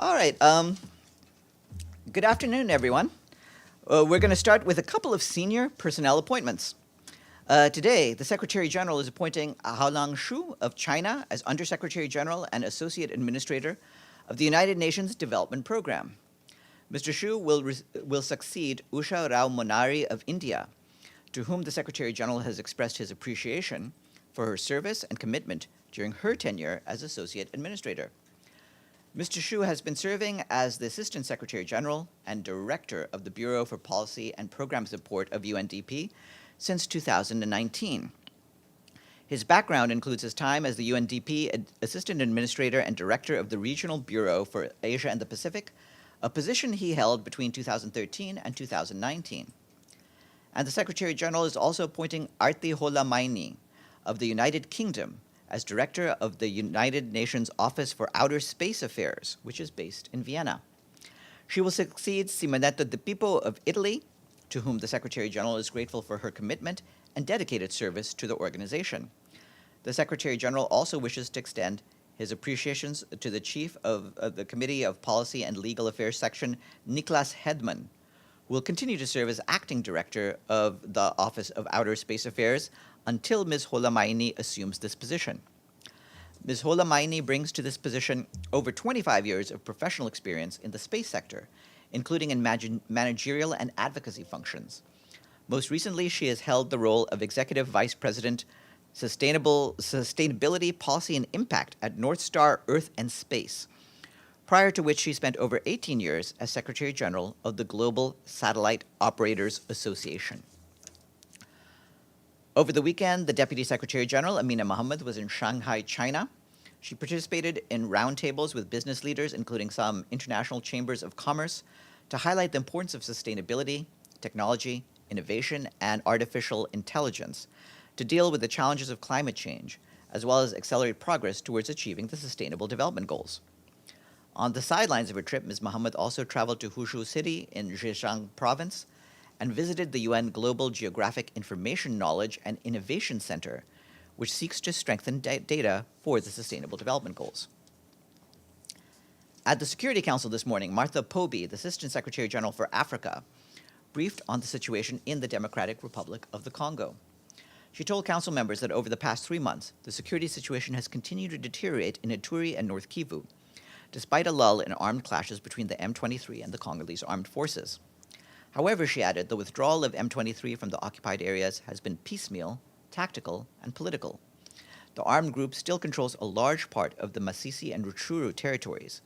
All right. Good afternoon, everyone. We're going to start with a couple of senior personnel appointments. Today, the Secretary General is appointing Haoliang Xu of China as Undersecretary General and Associate Administrator of the United Nations Development Program. Mr. Xu will succeed Usha Rao-Monari of India, to whom the Secretary General has expressed his appreciation for her service and commitment during her tenure as Associate Administrator. Mr. Xu has been serving as the Assistant Secretary General and Director of the Bureau for Policy and Program Support of UNDP since 2019. His background includes his time as the UNDP Assistant Administrator and Director of the Regional Bureau for Asia and the Pacific, a position he held between 2013 and 2019. And the Secretary General is also appointing Arti Holamaini of the United Kingdom as Director of the United Nations Office for Outer Space Affairs, which is based in Vienna. She will succeed Simonetta Di Pippo of Italy, to whom the Secretary General is grateful for her commitment and dedicated service to the organization. The Secretary General also wishes to extend his appreciations to the Chief of the Committee of Policy and Legal Affairs Section, Niklas Hedman, who will continue to serve as Acting Director of the Office of Outer Space Affairs until Ms. Holamaini assumes this position. Ms. Holamaini brings to this position over 25 years of professional experience in the space sector, including in managerial and advocacy functions. Most recently, she has held the role of Executive Vice President, Sustainability, Policy, and Impact at North Star Earth and Space, prior to which she spent over 18 years as Secretary General of the Global Satellite Operators Association. Over the weekend, the Deputy Secretary General, Amina Mohammed, was in Shanghai, China. She participated in roundtables with business leaders, including some international chambers of commerce, to highlight the importance of sustainability, technology, innovation, and artificial intelligence to deal with the challenges of climate change, as well as accelerate progress towards achieving the Sustainable Development Goals. On the sidelines of her trip, Ms. Mohammed also traveled to Huzhou City in Zhejiang Province and visited the UN Global Geographic Information Knowledge and Innovation Center, which seeks to strengthen data for the Sustainable Development Goals. At the Security Council this morning, Martha Poby, the Assistant Secretary General for Africa, briefed on the situation in the Democratic Republic of the Congo. She told Council members that over the past 3 months, the security situation has continued to deteriorate in Ituri and North Kivu, despite a lull in armed clashes between the M23 and the Congolese armed forces. However, she added, the withdrawal of M23 from the occupied areas has been piecemeal, tactical, and political. The armed group still controls a large part of the Masisi and Rutshuru territories,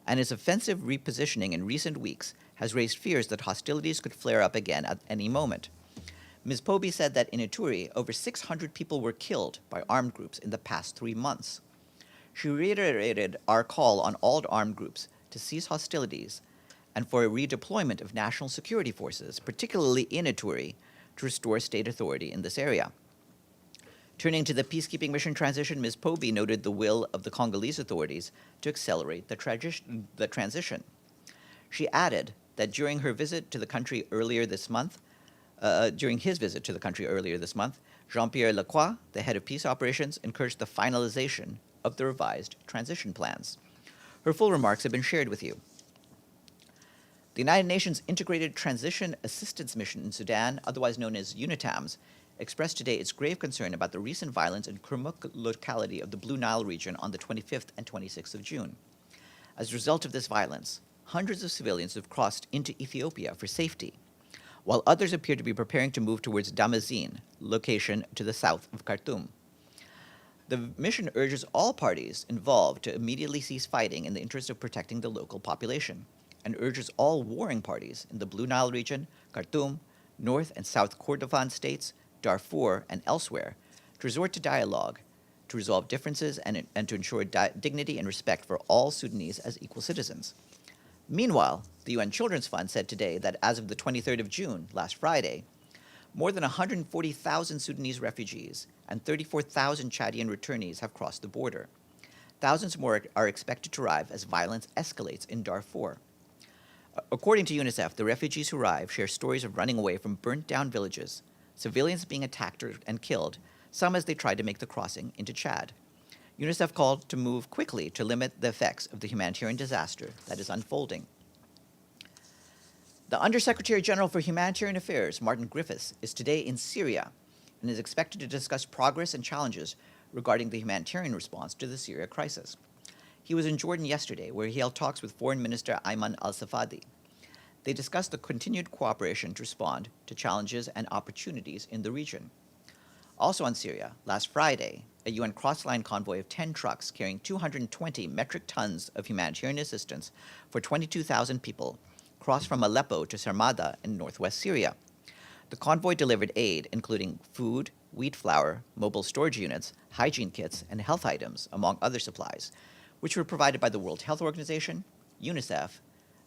and its offensive repositioning in recent weeks has raised fears that hostilities could flare up again at any moment. Ms. Poby said that in Ituri, over 600 people were killed by armed groups in the past 3 months. She reiterated our call on all armed groups to cease hostilities and for a redeployment of national security forces, particularly in Ituri, to restore state authority in this area. Turning to the peacekeeping mission transition, Ms. Poby noted the will of the Congolese authorities to accelerate the transition. She added that during his visit to the country earlier this month, Jean-Pierre Lacroix, the head of peace operations, encouraged the finalization of the revised transition plans. Her full remarks have been shared with you. The United Nations Integrated Transition Assistance Mission in Sudan, otherwise known as UNITAMS, expressed today its grave concern about the recent violence in Kurmuk locality of the Blue Nile region on the 25th and 26th of June. As a result of this violence, hundreds of civilians have crossed into Ethiopia for safety, while others appear to be preparing to move towards Damazin, location to the south of Khartoum. The mission urges all parties involved to immediately cease fighting in the interest of protecting the local population, and urges all warring parties in the Blue Nile region, Khartoum, North and South Kordofan states, Darfur, and elsewhere to resort to dialogue, to resolve differences, and to ensure dignity and respect for all Sudanese as equal citizens. Meanwhile, the UN Children's Fund said today that as of the 23rd of June, last Friday, more than 140,000 Sudanese refugees and 34,000 Chadian returnees have crossed the border. Thousands more are expected to arrive as violence escalates in Darfur. According to UNICEF, the refugees who arrive share stories of running away from burnt-down villages, civilians being attacked and killed, some as they tried to make the crossing into Chad. UNICEF called to move quickly to limit the effects of the humanitarian disaster that is unfolding. The Undersecretary General for Humanitarian Affairs, Martin Griffiths, is today in Syria and is expected to discuss progress and challenges regarding the humanitarian response to the Syria crisis. He was in Jordan yesterday, where he held talks with Foreign Minister Ayman al-Safadi. They discussed the continued cooperation to respond to challenges and opportunities in the region. Also on Syria, last Friday, a UN cross-line convoy of 10 trucks carrying 220 metric tons of humanitarian assistance for 22,000 people crossed from Aleppo to Sarmada in northwest Syria. The convoy delivered aid, including food, wheat flour, mobile storage units, hygiene kits, and health items, among other supplies, which were provided by the World Health Organization, UNICEF,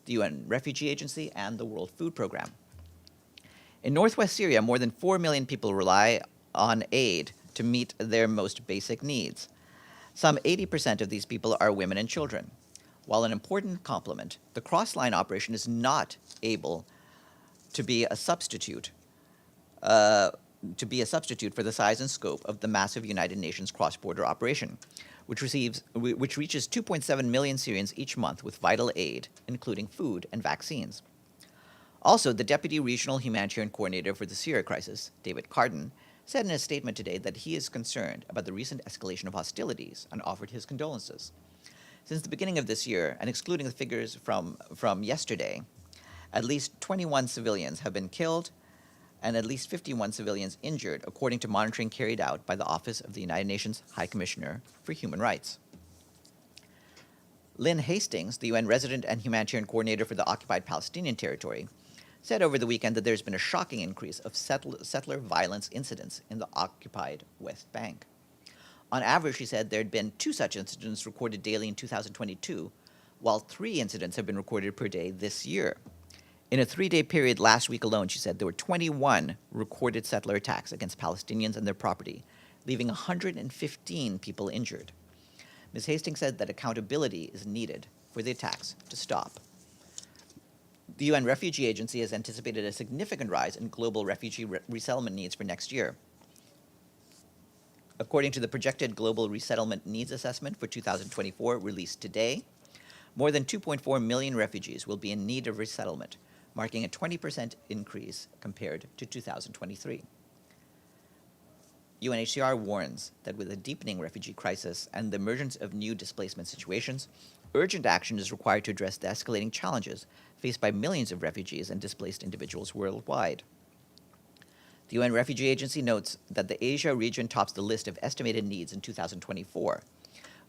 the UN Refugee Agency, and the World Food Programme. In northwest Syria, more than 4 million people rely on aid to meet their most basic needs. Some 80% of these people are women and children. While an important complement, the cross-line operation is not able to be a substitute for the size and scope of the massive United Nations cross-border operation, which reaches 2.7 million Syrians each month with vital aid, including food and vaccines. Also, the Deputy Regional Humanitarian Coordinator for the Syria crisis, David Carden, said in a statement today that he is concerned about the recent escalation of hostilities and offered his condolences. Since the beginning of this year, and excluding the figures from yesterday, at least 21 civilians have been killed and at least 51 civilians injured, according to monitoring carried out by the Office of the United Nations High Commissioner for Human Rights. Lynn Hastings, the UN Resident and Humanitarian Coordinator for the occupied Palestinian territory, said over the weekend that there's been a shocking increase of settler violence incidents in the occupied West Bank. On average, she said there had been 2 such incidents recorded daily in 2022, while 3 incidents have been recorded per day this year. In a 3-day period last week alone, she said there were 21 recorded settler attacks against Palestinians and their property, leaving 115 people injured. Ms. Hastings said that accountability is needed for the attacks to stop. The UN Refugee Agency has anticipated a significant rise in global refugee resettlement needs for next year. According to the projected Global Resettlement Needs Assessment for 2024 released today, more than 2.4 million refugees will be in need of resettlement, marking a 20% increase compared to 2023. UNHCR warns that with a deepening refugee crisis and the emergence of new displacement situations, urgent action is required to address the escalating challenges faced by millions of refugees and displaced individuals worldwide. The UN Refugee Agency notes that the Asia region tops the list of estimated needs in 2024,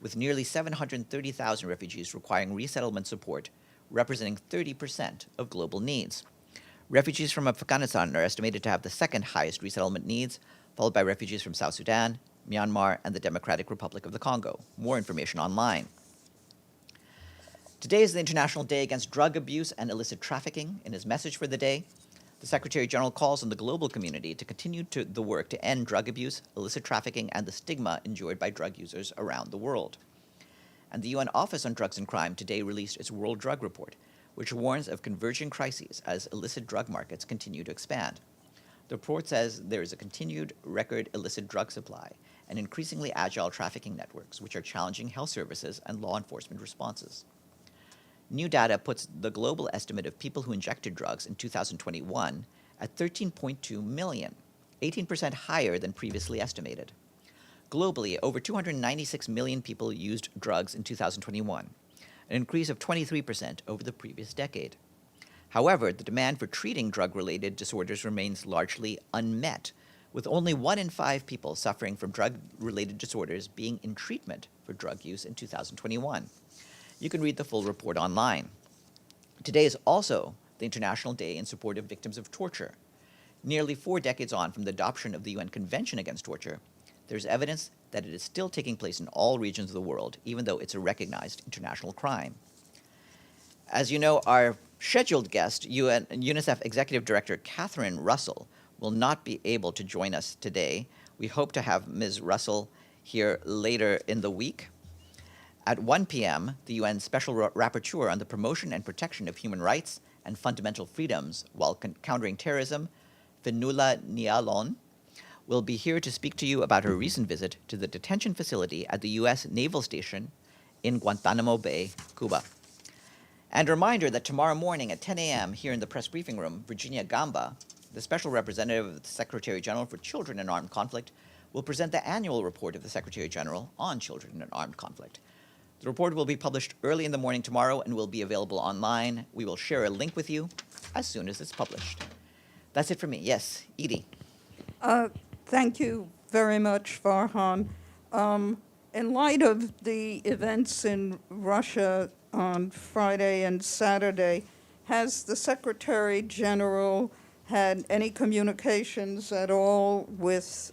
with nearly 730,000 refugees requiring resettlement support, representing 30% of global needs. Refugees from Afghanistan are estimated to have the second highest resettlement needs, followed by refugees from South Sudan, Myanmar, and the Democratic Republic of the Congo. More information online. Today is the International Day Against Drug Abuse and Illicit Trafficking. In his message for the day, the Secretary General calls on the global community to continue the work to end drug abuse, illicit trafficking, and the stigma endured by drug users around the world. And the UN Office on Drugs and Crime today released its World Drug Report, which warns of converging crises as illicit drug markets continue to expand. The report says there is a continued record illicit drug supply and increasingly agile trafficking networks, which are challenging health services and law enforcement responses. New data puts the global estimate of people who injected drugs in 2021 at 13.2 million, 18% higher than previously estimated. Globally, over 296 million people used drugs in 2021, an increase of 23% over the previous decade. However, the demand for treating drug-related disorders remains largely unmet, with only 1 in 5 people suffering from drug-related disorders being in treatment for drug use in 2021. You can read the full report online. Today is also the International Day in support of victims of torture. Nearly 4 decades on from the adoption of the UN Convention Against Torture, there's evidence that it is still taking place in all regions of the world, even though it's a recognized international crime. As you know, our scheduled guest, UNICEF Executive Director Catherine Russell, will not be able to join us today. We hope to have Ms. Russell here later in the week. At 1 p.m., the UN Special Rapporteur on the Promotion and Protection of Human Rights and Fundamental Freedoms while countering terrorism, Fionnuala Ní Aoláin, will be here to speak to you about her recent visit to the detention facility at the U.S. Naval Station in Guantanamo Bay, Cuba. And a reminder that tomorrow morning at 10 a.m. here in the press briefing room, Virginia Gamba, the Special Representative of the Secretary General for Children in Armed Conflict, will present the annual report of the Secretary General on children in armed conflict. The report will be published early in the morning tomorrow and will be available online. We will share a link with you as soon as it's published. That's it for me. Yes, Edie. Thank you very much, Farhan. In light of the events in Russia on Friday and Saturday, has the Secretary General had any communications at all with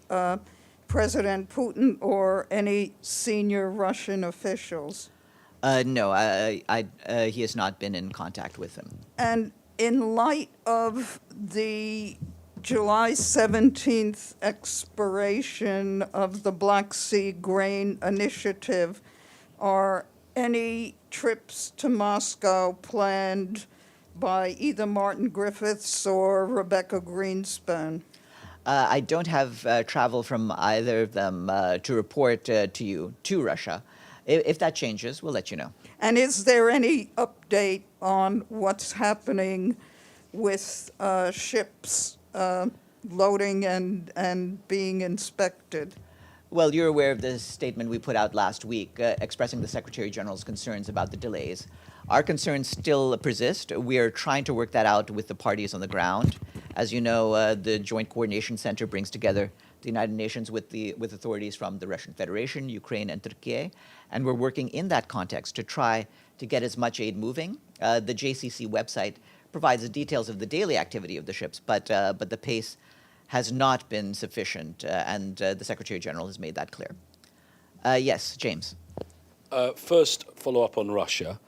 President Putin or any senior Russian officials? No, he has not been in contact with him. And in light of the July 17th expiration of the Black Sea Grain Initiative, are any trips to Moscow planned by either Martin Griffiths or Rebecca Greenspan? I don't have travel from either of them to report to you to Russia. If that changes, we'll let you know. And is there any update on what's happening with ships loading and being inspected? Well, you're aware of the statement we put out last week expressing the Secretary General's concerns about the delays. Our concerns still persist. We are trying to work that out with the parties on the ground. As you know, the Joint Coordination Center brings together the United Nations with authorities from the Russian Federation, Ukraine, and Turkey, and we're working in that context to try to get as much aid moving. The JCC website provides the details of the daily activity of the ships, but the pace has not been sufficient, and the Secretary General has made that clear. Yes, James. First, follow up on Russia.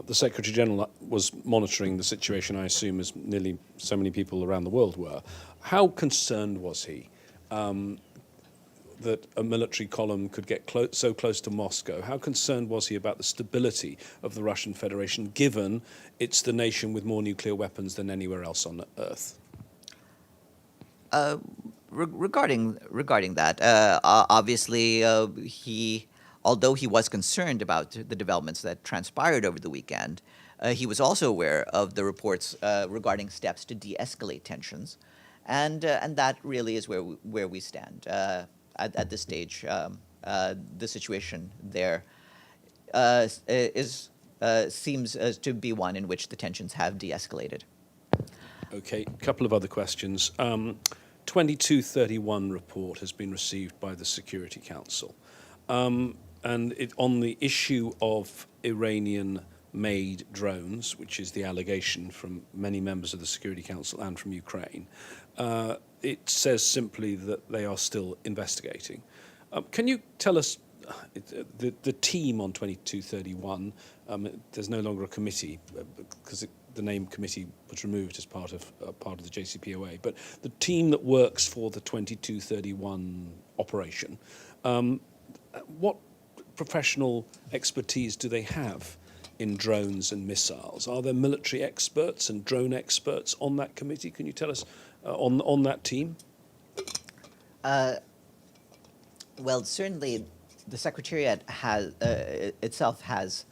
The Secretary General was monitoring the situation, I assume, as nearly so many people around the world were. How concerned was he that a military column could get so close to Moscow? How concerned was he about the stability of the Russian Federation, given it's the nation with more nuclear weapons than anywhere else on Earth? Regarding that, obviously, although he was concerned about the developments that transpired over the weekend, he was also aware of the reports regarding steps to de-escalate tensions, and that really is where we stand at this stage. The situation there seems to be one in which the tensions have de-escalated. Okay, a couple of other questions. 2231 report has been received by the Security Council. And on the issue of Iranian-made drones, which is the allegation from many members of the Security Council and from Ukraine, it says simply that they are still investigating. Can you tell us, the team on 2231, there's no longer a committee because the name committee was removed as part of the JCPOA, but the team that works for the 2231 operation, what professional expertise do they have in drones and missiles? Are there military experts and drone experts on that committee? Can you tell us on that team? Well, certainly the Secretariat itself has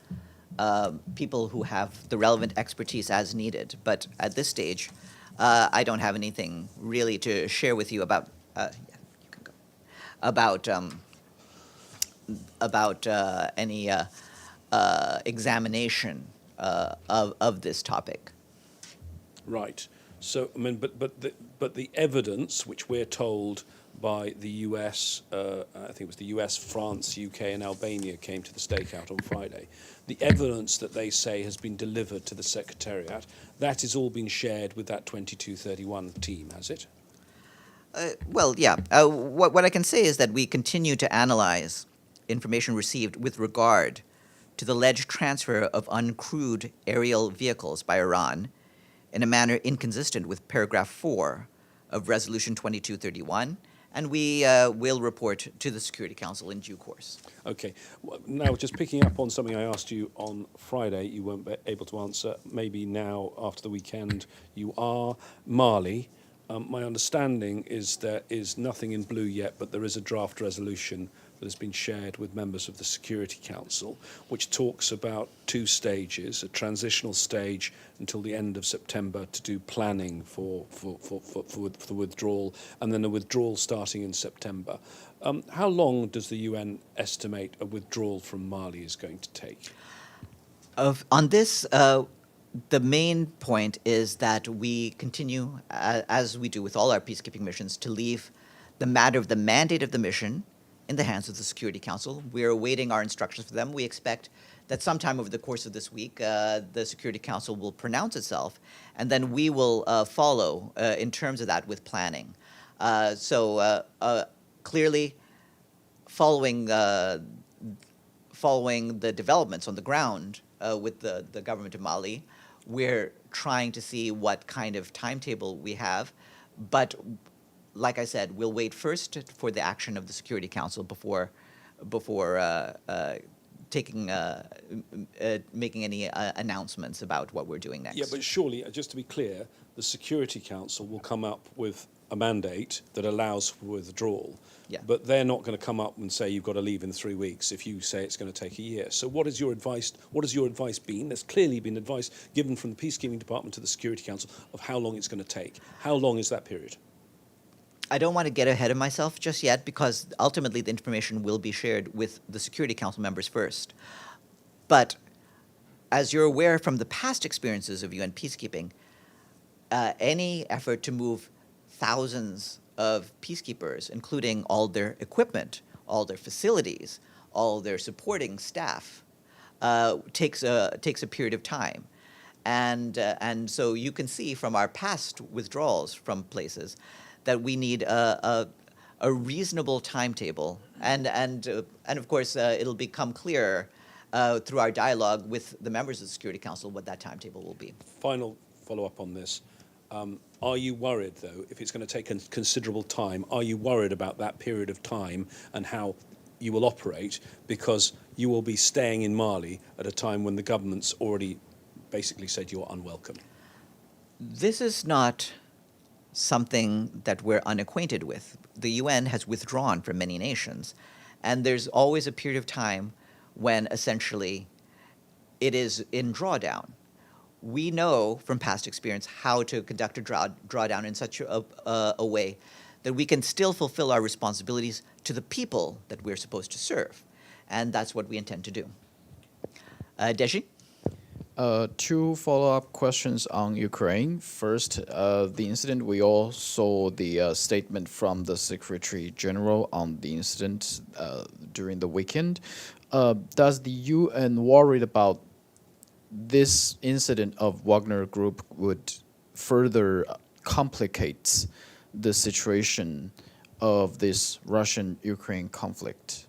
people who have the relevant expertise as needed, but at this stage, I don't have anything really to share with you about. You can go about any examination of this topic. Right. So I mean, but the evidence which we're told by the US, I think it was the US, France, UK, and Albania came to the stakeout on Friday. The evidence that they say has been delivered to the Secretariat, that is all being shared with that 2231 team, has it? Well, yeah. What I can say is that we continue to analyze information received with regard to the alleged transfer of uncrewed aerial vehicles by Iran in a manner inconsistent with paragraph 4 of Resolution 2231, and we will report to the Security Council in due course. Okay. Well, now, just picking up on something I asked you on Friday, you weren't able to answer. Maybe now, after the weekend, you are. Mali. My understanding is there is nothing in blue yet, but there is a draft resolution that has been shared with members of the Security Council, which talks about 2 stages, a transitional stage until the end of September to do planning for the withdrawal, and then a withdrawal starting in September. How long does the UN estimate a withdrawal from Mali is going to take? On this, the main point is that we continue, as we do with all our peacekeeping missions, to leave the matter of the mandate of the mission in the hands of the Security Council. We are awaiting our instructions for them. We expect that sometime over the course of this week, the Security Council will pronounce itself, and then we will follow in terms of that with planning. Clearly, following the developments on the ground with the government of Mali, we're trying to see what kind of timetable we have. But like I said, we'll wait first for the action of the Security Council before making any announcements about what we're doing next. Yeah, but surely, just to be clear, the Security Council will come up with a mandate that allows for withdrawal. Yeah. But they're not going to come up and say you've got to leave in 3 weeks if you say it's going to take a year. So what is your advice? What has your advice been? There's clearly been advice given from the Peacekeeping Department to the Security Council of how long it's going to take. How long is that period? I don't want to get ahead of myself just yet, because ultimately the information will be shared with the Security Council members first. But as you're aware from the past experiences of UN peacekeeping, any effort to move thousands of peacekeepers, including all their equipment, all their facilities, all their supporting staff, takes a period of time. And so you can see from our past withdrawals from places that we need a reasonable timetable, and of course it'll become clearer through our dialogue with the members of the Security Council what that timetable will be. Final follow-up on this. Are you worried, though, if it's going to take considerable time, are you worried about that period of time and how you will operate, because you will be staying in Mali at a time when the government's already basically said you're unwelcome? This is not something that we're unacquainted with. The UN has withdrawn from many nations, and there's always a period of time when essentially it is in drawdown. We know from past experience how to conduct a drawdown in such a way that we can still fulfill our responsibilities to the people that we're supposed to serve. And that's what we intend to do. Deji? 2 follow-up questions on Ukraine. First, the incident, we all saw the statement from the Secretary General on the incident during the weekend. Does the UN worried about this incident of Wagner Group would further complicate the situation of this Russian-Ukraine conflict?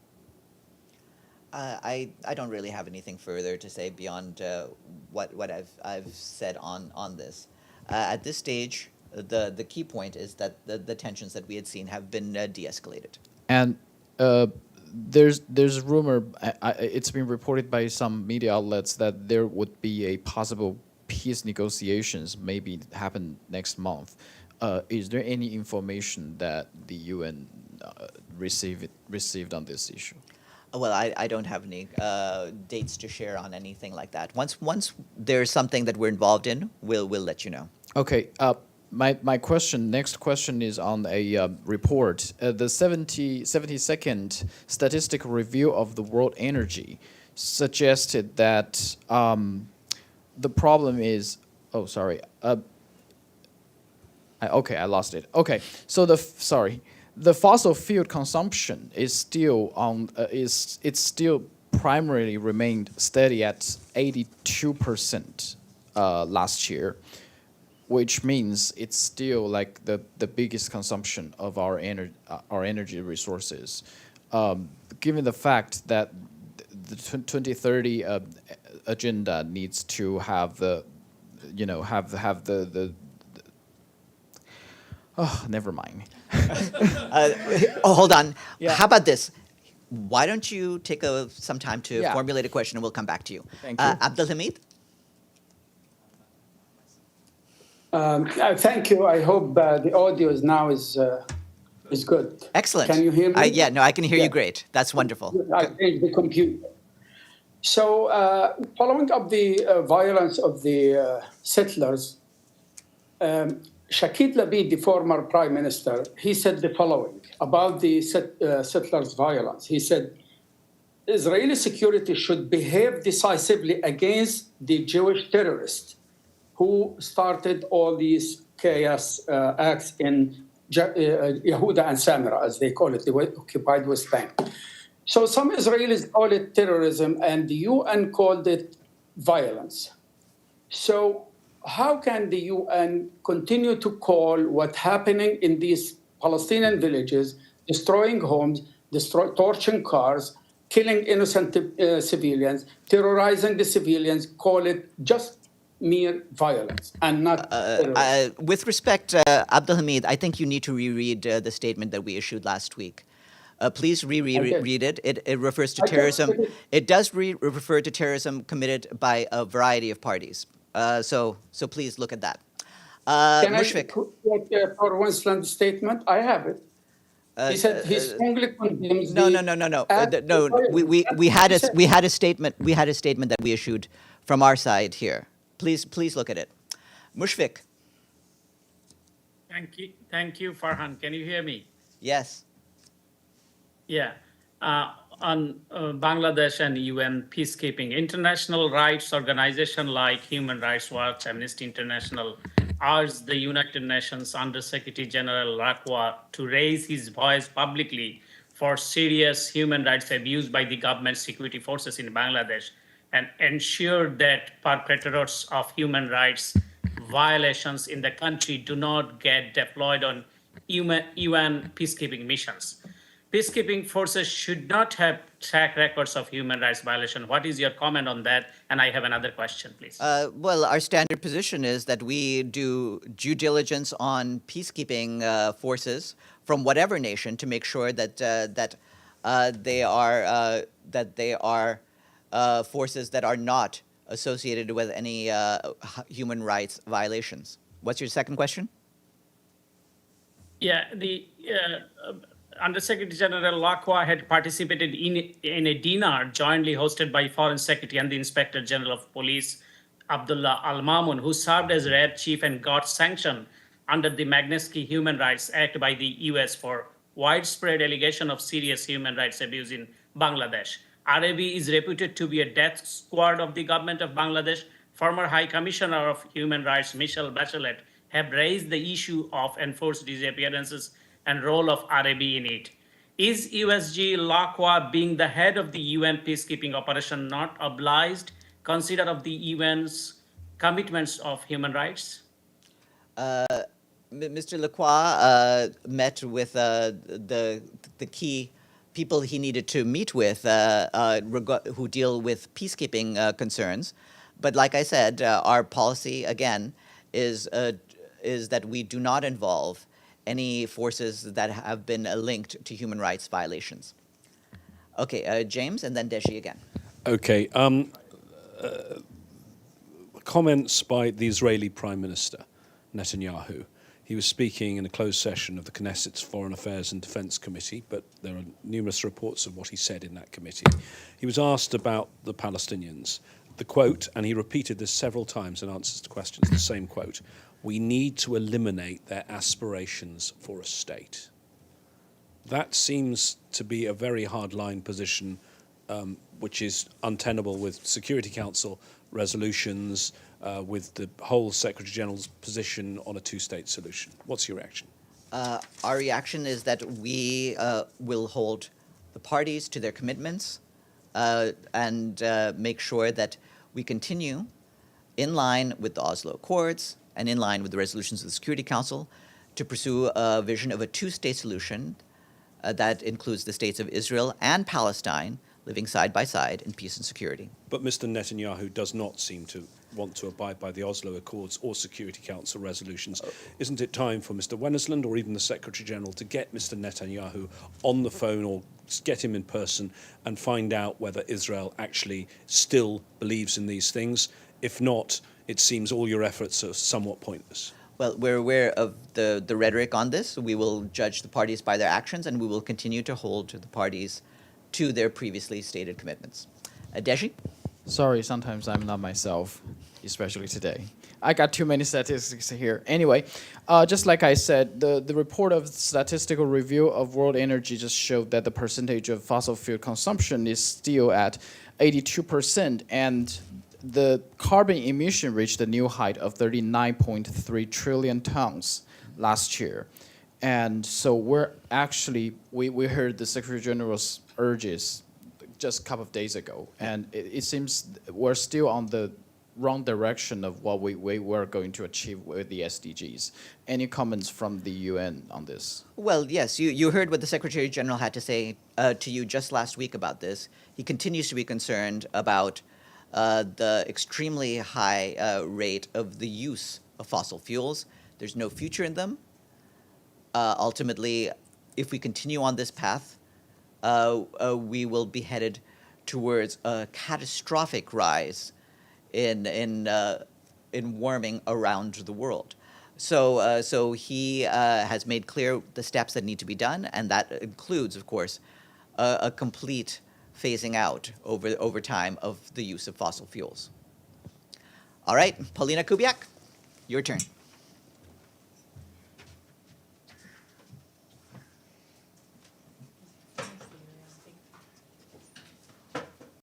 I don't really have anything further to say beyond what I've said on this. At this stage, the key point is that the tensions that we had seen have been de-escalated. And there's rumor, it's been reported by some media outlets that there would be a possible peace negotiations maybe happen next month. Is there any information that the UN received on this issue? Well, I don't have any dates to share on anything like that. Once there's something that we're involved in, we'll let you know. Okay. My next question is on a report. The 72nd Statistical Review of the World Energy suggested that the problem is, I lost it. Okay, so the fossil fuel consumption is still it's still primarily remained steady at 82% last year, which means it's still like the biggest consumption of our energy resources. Given the fact that the 2030 agenda needs to have the, never mind. Hold on. Yeah. How about this? Why don't you take some time to Yeah. formulate a question and we'll come back to you. Thank you. Abdul Hamid? Thank you. I hope the audio is good. Excellent. Can you hear me? Yeah, no, I can hear you Yeah. great. That's wonderful. I changed the computer. So, following up the violence of the settlers, Shakid Labid, the former prime minister, he said the following about the settlers' violence. He said, Israeli security should behave decisively against the Jewish terrorists who started all these chaos acts in Yehuda and Samara, as they call it, the occupied West Bank. So some Israelis call it terrorism, and the UN called it violence. So how can the UN continue to call what's happening in these Palestinian villages, destroying homes, torching cars, killing innocent civilians, terrorizing the civilians, call it just mere violence and not terrorism? With respect, Abdulhamid, I think you need to reread the statement that we issued last week. Please reread it. It refers to terrorism. It does refer to terrorism committed by a variety of parties. So please look at that. Can Mushfiq. I quote for Winston's statement? I have it. He said he strongly condemns No. the We had a statement. We had a statement that we issued from our side here. Please look at it. Mushfiq. Thank you, Farhan. Can you hear me? Yes. Yeah. On Bangladesh and UN peacekeeping, international rights organizations like Human Rights Watch, Amnesty International urged the United Nations Under-Secretary General Lakwa to raise his voice publicly for serious human rights abuse by the government security forces in Bangladesh and ensure that perpetrators of human rights violations in the country do not get deployed on UN peacekeeping missions. Peacekeeping forces should not have track records of human rights violation. What is your comment on that? And I have another question, please. Well, our standard position is that we do due diligence on peacekeeping forces from whatever nation to make sure that they are forces that are not associated with any human rights violations. What's your second question? Yeah, the Under-Secretary General Lakwa had participated in a dinner jointly hosted by Foreign Secretary and the Inspector General of Police, Abdullah Al-Mamun, who served as RAB chief and got sanctioned under the Magnitsky Human Rights Act by the US for widespread allegation of serious human rights abuse in Bangladesh. RAB is reputed to be a death squad of the government of Bangladesh. Former High Commissioner of Human Rights, Michelle Bachelet, have raised the issue of enforced disappearances and role of RAB in it. Is USG Lakwa, being the head of the UN peacekeeping operation, not obliged, consider of the UN's commitments of human rights? Mr. Lacroix met with the key people he needed to meet with who deal with peacekeeping concerns. But like I said, our policy, again, is that we do not involve any forces that have been linked to human rights violations. Okay, James, and then Deshi again. Okay. Comments by the Israeli Prime Minister, Netanyahu. He was speaking in a closed session of the Knesset's Foreign Affairs and Defence Committee, but there are numerous reports of what he said in that committee. He was asked about the Palestinians. The quote, and he repeated this several times in answers to questions, the same quote, "We need to eliminate their aspirations for a state." That seems to be a very hard-line position, which is untenable with Security Council resolutions, with the whole Secretary General's position on a two-state solution. What's your reaction? Our reaction is that we will hold the parties to their commitments and make sure that we continue in line with the Oslo Accords and in line with the resolutions of the Security Council to pursue a vision of a two-state solution that includes the states of Israel and Palestine living side by side in peace and security. But Mr. Netanyahu does not seem to want to abide by the Oslo Accords or Security Council resolutions. Isn't it time for Mr. Wennesland or even the Secretary General to get Mr. Netanyahu on the phone or get him in person and find out whether Israel actually still believes in these things? If not, it seems all your efforts are somewhat pointless. Well, we're aware of the rhetoric on this. We will judge the parties by their actions, and we will continue to hold the parties to their previously stated commitments. Deshi? Sorry, sometimes I'm not myself, especially today. I got too many statistics here. Anyway, just like I said, the report of Statistical Review of World Energy just showed that the percentage of fossil fuel consumption is still at 82%, and the carbon emission reached a new height of 39.3 trillion tons last year. And so we're actually, we heard the Secretary General's urges just a couple of days ago, and it seems we're still on the wrong direction of what we were going to achieve with the SDGs. Any comments from the UN on this? Well, yes, you heard what the Secretary General had to say to you just last week about this. He continues to be concerned about the extremely high rate of the use of fossil fuels. There's no future in them. Ultimately, if we continue on this path, we will be headed towards a catastrophic rise in warming around the world. So he has made clear the steps that need to be done, and that includes, of course, a complete phasing out over time of the use of fossil fuels. All right, Paulina Kubiak, your turn.